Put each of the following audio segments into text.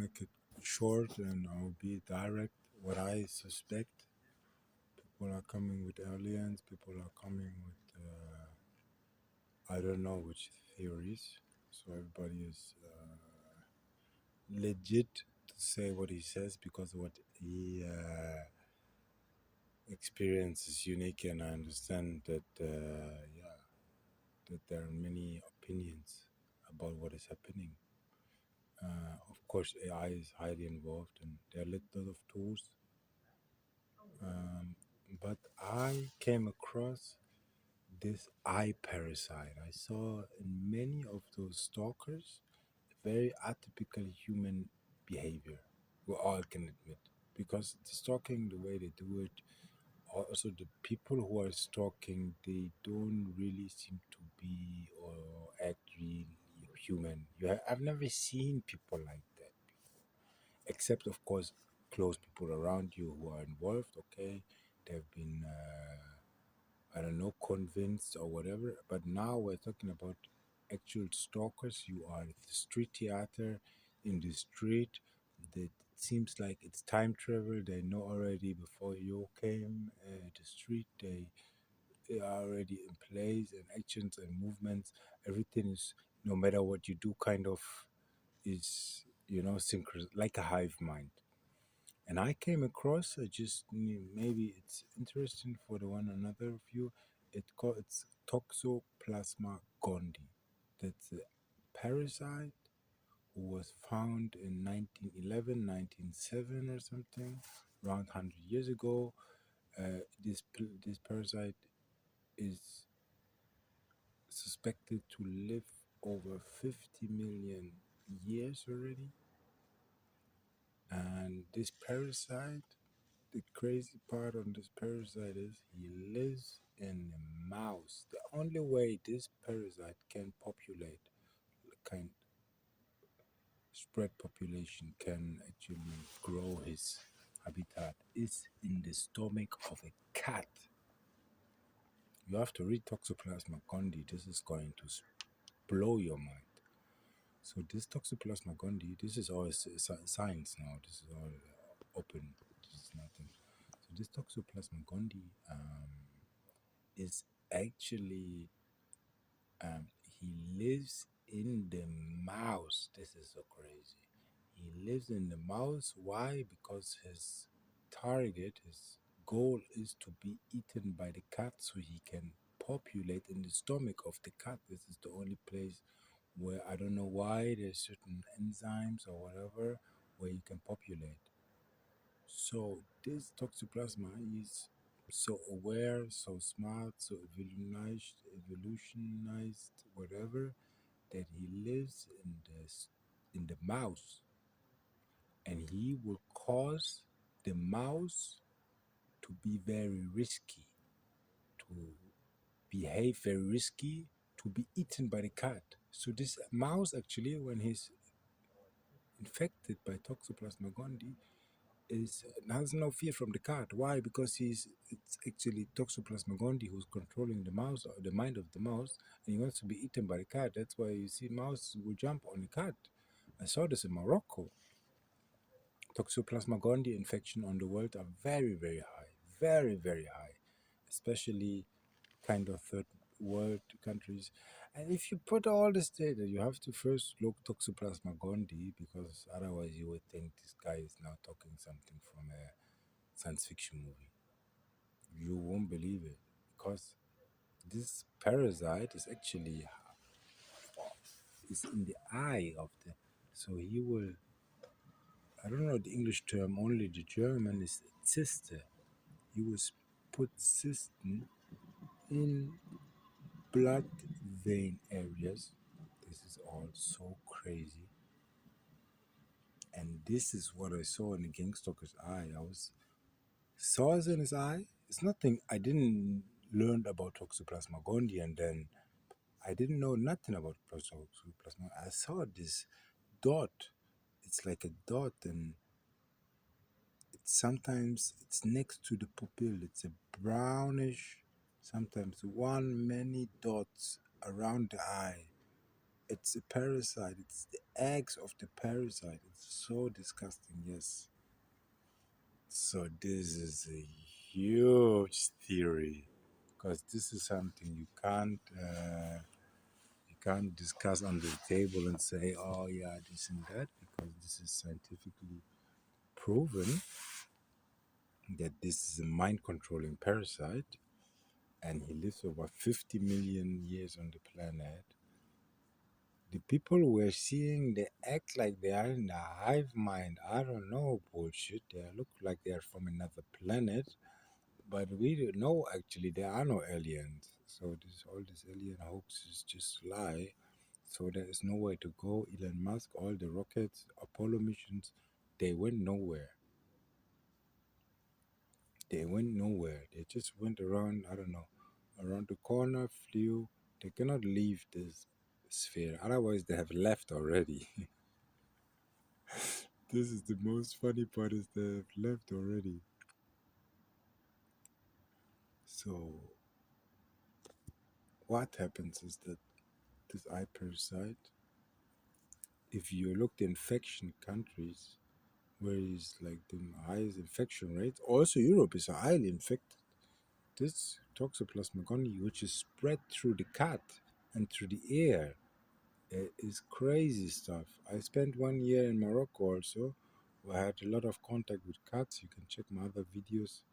make it short and I'll be direct. What I suspect, people are coming with aliens, people are coming with, I don't know which theories. So everybody is legit to say what he says because what he experience is unique, and I understand that, yeah, that there are many opinions about what is happening. Of course, AI is highly involved, and there are a lot of tools. Um, but I came across this eye parasite. I saw in many of those stalkers very atypical human behavior. We all can admit, because the stalking, the way they do it, also the people who are stalking, they don't really seem to be or act really human. I've never seen people like that, except of course close people around you who are involved. Okay, they've been I don't know, convinced or whatever. But now we're talking about actual stalkers. You are at the street theater in the street. That seems like it's time travel. They know already before you came the street. They are already in place, and actions and movements. Everything is, no matter what you do, kind of is, synchronous, like a hive mind. And I came across, I just knew maybe it's interesting for the one another of you. It's Toxoplasma Gondii. That's a parasite who was found in 1911, 1907 or something, around 100 years ago. This parasite is suspected to live over 50 million years already. And this parasite, the crazy part on this parasite is he lives in a mouse. The only way this parasite can populate, can spread population, can actually grow his habitat is in the stomach of a cat. You have to read Toxoplasma gondii. This is going to blow your mind. So this Toxoplasma gondii, this is all science now. This is all open. This is nothing. So this Toxoplasma gondii is actually he lives in the mouse. This is so crazy. He lives in the mouse. Why? Because his target, his goal is to be eaten by the cat so he can populate in the stomach of the cat. This is the only place where, I don't know why, there's certain enzymes or whatever where you can populate. So this Toxoplasma is so aware, so smart, so evolutionized, whatever, that he lives in the mouse, and he will cause the mouse to be very risky, to behave very risky, to be eaten by the cat. So this mouse actually, when he's infected by Toxoplasma gondii, is has no fear from the cat. Why? Because it's actually Toxoplasma gondii who's controlling the mouse, or the mind of the mouse, and he wants to be eaten by the cat. That's why you see mouse will jump on the cat. I saw this in Morocco. Toxoplasma gondii infection on the world are very, very high, very, very high, especially kind of third world countries. And if you put all this data, you have to first look Toxoplasma gondii, because otherwise you would think this guy is now talking something from a science fiction movie. You won't believe it, because this parasite is actually is in the eye of the. So he will. I don't know the English term. Only the German is Zyste. He was put cystine in blood vein areas. This is all so crazy. And this is what I saw in the gangstalker's eye. I saw it in his eye. It's nothing. I didn't learn about Toxoplasma gondii, and then I didn't know nothing about Toxoplasma. I saw this dot. It's like a dot, and sometimes it's next to the pupil. It's a brownish, sometimes many dots around the eye. It's a parasite. It's the eggs of the parasite. It's so disgusting. Yes. So this is a huge theory because this is something you can't discuss on the table and say, oh yeah, this and that, because this is scientifically proven that this is a mind controlling parasite and he lives over 50 million years on the planet. The people we're seeing, they act like they are in a hive mind. I don't know, bullshit. They look like they are from another planet, but we don't know actually there are no aliens. So this all this alien hoax is just lie. So there is nowhere to go. Elon Musk, all the rockets, Apollo missions, they went nowhere. They went nowhere. They just went around, I don't know, around the corner, flew. They cannot leave this sphere. Otherwise, they have left already. This is the most funny part is they have left already. So what happens is that this eye parasite, if you look the infection countries, where is like the highest infection rate, also Europe is highly infected. This Toxoplasma Gondii, which is spread through the cat and through the air, is crazy stuff. I spent 1 year in Morocco also, where I had a lot of contact with cats. You can check my other videos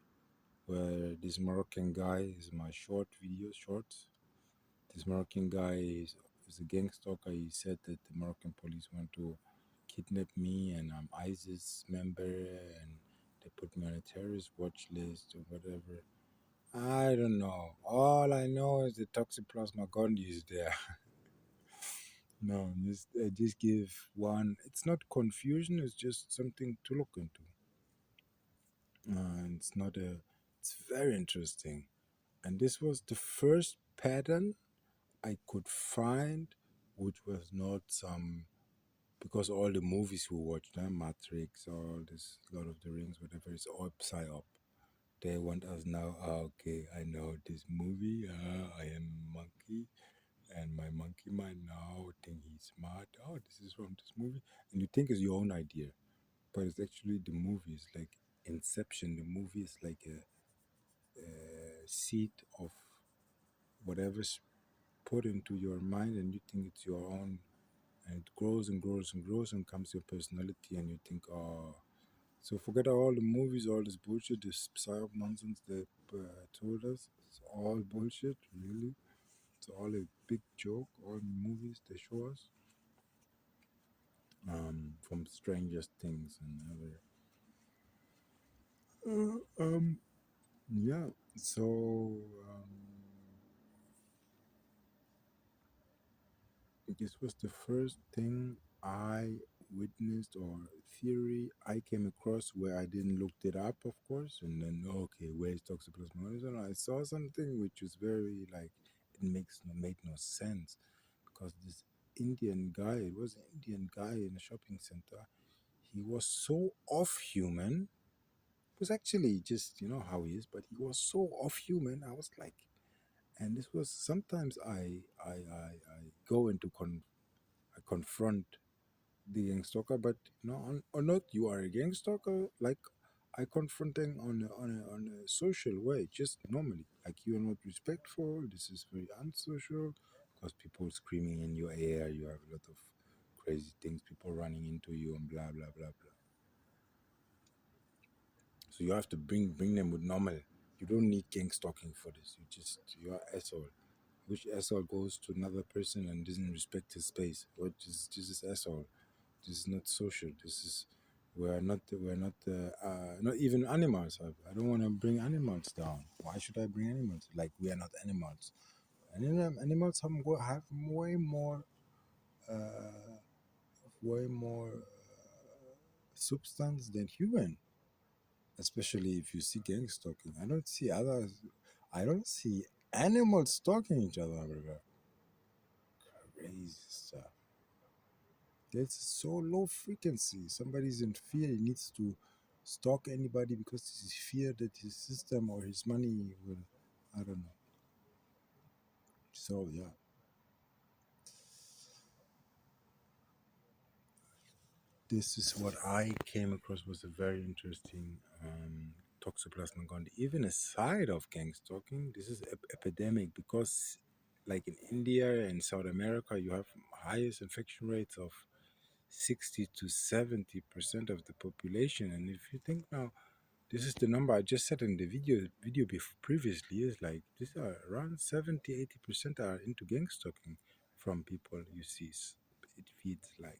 where this Moroccan guy is my shorts. This Moroccan guy is a gang stalker. He said that the Moroccan police want to kidnap me and I'm ISIS member and they put me on a terrorist watch list or whatever. I don't know. All I know is the Toxoplasma Gondii is there. No, just give one. It's not confusion. It's just something to look into. It's not a. It's very interesting. And this was the first pattern I could find, which was not some because all the movies we watched, Matrix, all this, Lord of the Rings, whatever, it's all psyop. They want us now. Okay, I know this movie. I am a monkey, and my monkey mind now think he's smart. Oh, this is from this movie, and you think it's your own idea, but it's actually the movie. It's like Inception. The movie is like a seed of whatever's put into your mind, and you think it's your own, and it grows and grows and grows and comes your personality, and you think, oh. So forget all the movies, all this bullshit, this psyop nonsense they told us. It's all bullshit, really. It's all a big joke. All movies they show us, from Strangest Things and other. Yeah. So this was the first thing I witnessed or theory I came across where I didn't look it up, of course, and then okay, where's Toxoplasma Gondii? I saw something which was very like made no sense because this Indian guy, it was an Indian guy in a shopping center. He was so off human. It was actually just how he is, but he was so off human. I was like, and this was sometimes I go into I confront the gang stalker, but or not you are a gang stalker. Like I confronting on a social way, just normally. Like you are not respectful. This is very unsocial because people screaming in your ear. You have a lot of crazy things, people running into you and blah blah blah blah. So you have to bring them with normal. You don't need gang stalking for this. You're asshole. Which asshole goes to another person and doesn't respect his space? What is this is asshole? This is not social. This is we're not even animals. I don't want to bring animals down. Why should I bring animals? Like we are not animals. Animals have way more substance than human. Especially if you see gang stalking. I don't see animals stalking each other, brother. Crazy stuff. It's so low frequency. Somebody's in fear. He needs to stalk anybody because he's fear that his system or his money will, I don't know. So yeah. This is what I came across was a very interesting Toxoplasma gondii. Even aside of gang stalking, this is epidemic because, like in India and South America, you have highest infection rates of 60 to 70% of the population. And if you think now, this is the number I just said in the video previously is like these are around 70 80% are into gang stalking from people you see. It feels like,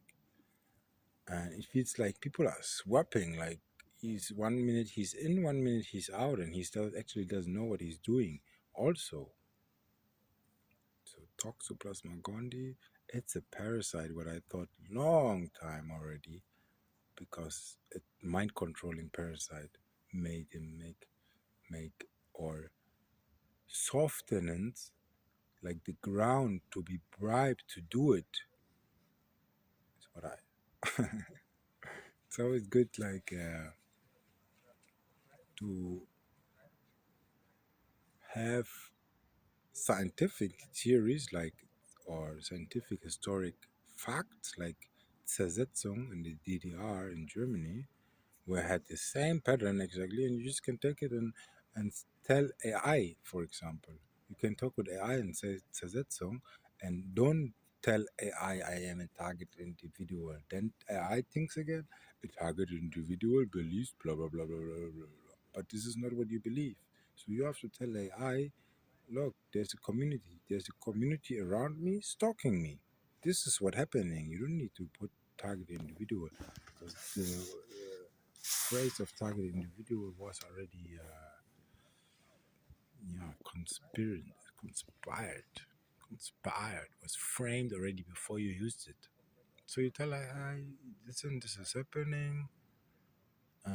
and it feels like people are swapping. Like he's 1 minute he's in, 1 minute he's out, and he still actually doesn't know what he's doing. Also, so Toxoplasma gondii, it's a parasite. What I thought long time already, because it mind controlling parasite made him make or soften like the ground to be bribed to do it. Is what I. It's always good, like to have scientific theories like or scientific historic facts like Zersetzung in the DDR in Germany, where I had the same pattern exactly, and you just can take it and tell AI, for example. You can talk with AI and say Zersetzung, and don't tell AI I am a target individual. Then AI thinks again, a target individual believes blah blah blah blah blah blah blah. But this is not what you believe. So you have to tell AI, look, there's a community. There's a community around me stalking me. This is what happening. You don't need to put target individual, because the phrase of target individual was already conspired, was framed already before you used it. So you tell AI, listen, this is happening. Uh,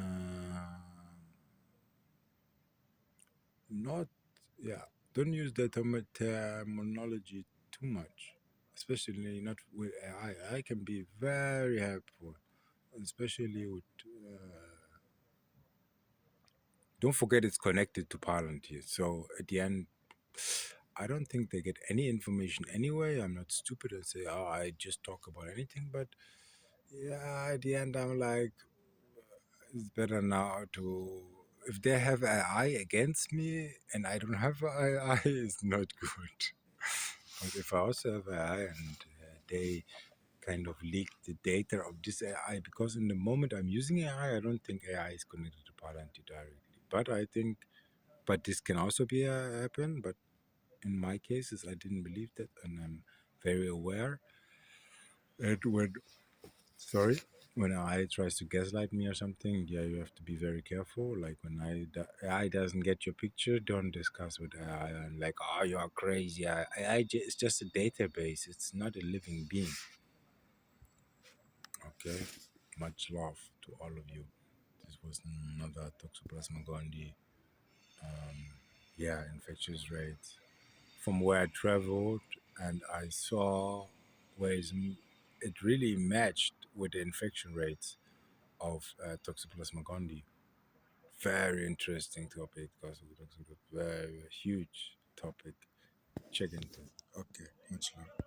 not yeah. Don't use the terminology too much, especially not with AI. AI can be very helpful, especially with. Don't forget it's connected to Palantir. So at the end, I don't think they get any information anyway. I'm not stupid and say, oh, I just talk about anything. But yeah, at the end, I'm like, it's better now to. If they have AI against me and I don't have AI, it's not good. But if I also have AI and they kind of leak the data of this AI, because in the moment I'm using AI, I don't think AI is connected to Palantir directly. But I think, but this can also be happen. But in my cases, I didn't believe that, and I'm very aware that when AI tries to gaslight me or something, yeah, you have to be very careful. Like when AI doesn't get your picture, don't discuss with AI and like, oh, you are crazy. It's just a database. It's not a living being. Okay, much love to all of you. This was another Toxoplasma Gondii. Yeah, infectious rates from where I traveled, and I saw where it really matched with the infection rates of Toxoplasma gondii. Very interesting topic because we talked about very huge topic. Check into it. Okay, much love.